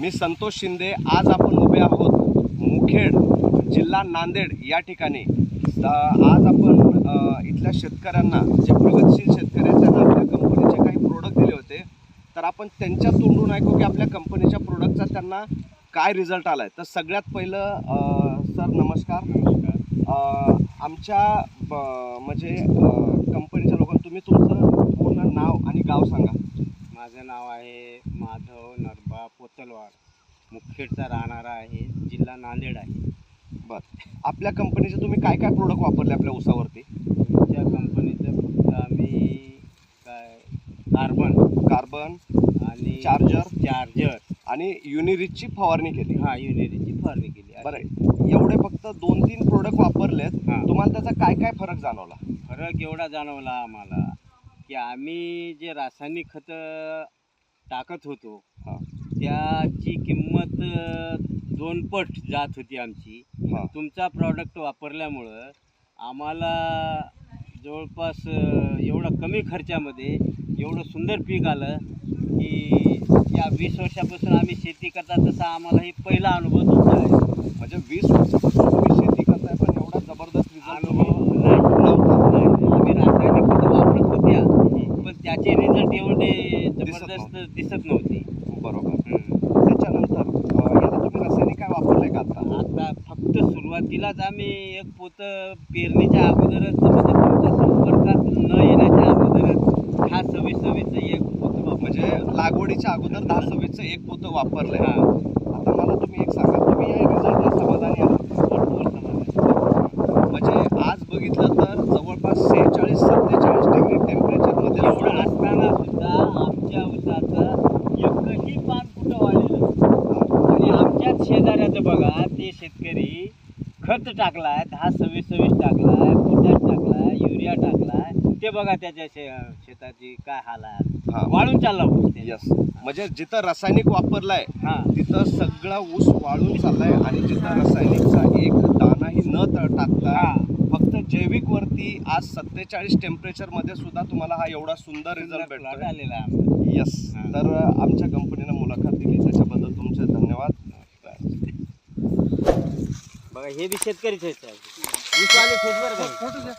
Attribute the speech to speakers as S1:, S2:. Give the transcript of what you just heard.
S1: मी संतोष शिंदे। आज आपण उभे आहोत मुखेड, जिल्हा नांदेड या ठिकाणी। आज आपण इथल्या शेतकऱ्यांना, जे प्रगतशील शेतकऱ्यांना आपल्या कंपनीचे काही प्रोडक्ट दिले होते, तर आपण त्यांच्या तोंडून ऐकू की आपल्या कंपनीच्या प्रोडक्टचा त्यांना काय रिझल्ट आलाय। तर सगळ्यात पहिलं सर नमस्कार। आमच्या म्हणजे कंपनीच्या लोकांना तुम्ही तुमचं पूर्ण नाव आणि गाव सांगा।
S2: माझं नाव आहे माधव नरबा पोतलवाड, मुखेडचा राहणारा आहे, जिल्हा नांदेड आहे।
S1: बरं, आपल्या कंपनीचे तुम्ही काय काय प्रोडक्ट वापरले आपल्या ऊसावरती?
S2: तुमच्या कंपनीचं फक्त आम्ही काय कार्बन आणि चार्जर
S1: आणि युनिरिचची फवारणी केली।
S2: युनिरीची फवारणी केली।
S1: बरं, एवढे फक्त 2-3 प्रोडक्ट वापरलेत, तुम्हाला त्याचा काय काय फरक जाणवला?
S2: फरक एवढा जाणवला आम्हाला की आम्ही जे रासायनिक खतं टाकत होतो त्याची किंमत 2 पट जात होती आमची। तुमचा प्रॉडक्ट वापरल्यामुळं आम्हाला जवळपास एवढं कमी खर्चामध्ये एवढं सुंदर पीक आलं की या 20 वर्षापासून आम्ही शेती करता तसा आम्हाला ही पहिला अनुभव तुमचा आहे।
S1: म्हणजे 20 वर्षापासून तुम्ही शेती करताय, पण एवढा जबरदस्त
S2: अनुभव नाही। आम्ही रासायनिक खतं वापरत होत्या, पण त्याचे रिझल्ट एवढे जबरदस्त दिसत नव्हते।
S1: बरोबर। त्याच्यानंतर याला तुम्ही रासायनिक काय वापरलंय का
S2: आता फक्त सुरुवातीलाच आम्ही एक पोतं पेरणीच्या अगोदरच, म्हणजे तुमच्या संपर्कात न येण्याच्या अगोदरच 10-26-26चं एक पोतं
S1: म्हणजे लागवडीच्या अगोदर 10-26चं एक पोतं वापरलंय।
S2: हां,
S1: आता मला तुम्ही एक सांगा, तुम्ही या रिझल्टला समाधानी आहात?
S2: भरपूर समाधान।
S1: म्हणजे आज बघितलं तर जवळपास 46-47 डिग्री टेम्परेचरमध्ये
S2: एवढं असताना सुद्धा आमच्या ऊसाचं एकही पान कुठं वाढलेलं नाही। आणि आमच्याच शेजाऱ्याचं बघा, ते शेतकरी खत टाकलाय, 10-26-26 टाकलाय, पोटॅश टाकलाय, युरिया टाकलाय, ते बघा त्याच्या शेताची काय हाल आहे, वाळून चालला ऊस।
S1: यस, म्हणजे जिथं रासायनिक वापरलाय
S2: हां,
S1: तिथं सगळा ऊस वाळून चाललाय, आणि जिथं रासायनिकचा एक दानाही न टाकता फक्त जैविक वरती आज 47 टेम्परेचरमध्ये सुद्धा तुम्हाला हा एवढा सुंदर रिझल्ट भेटतोय
S2: आलेला आहे।
S1: यस। तर आमच्या कंपनीनं मुलाखत दिली त्याच्याबद्दल तुमचे धन्यवाद।
S2: बघा, हे बी शेतकरीच आहेत, ऊसवाले आहेत बरं का।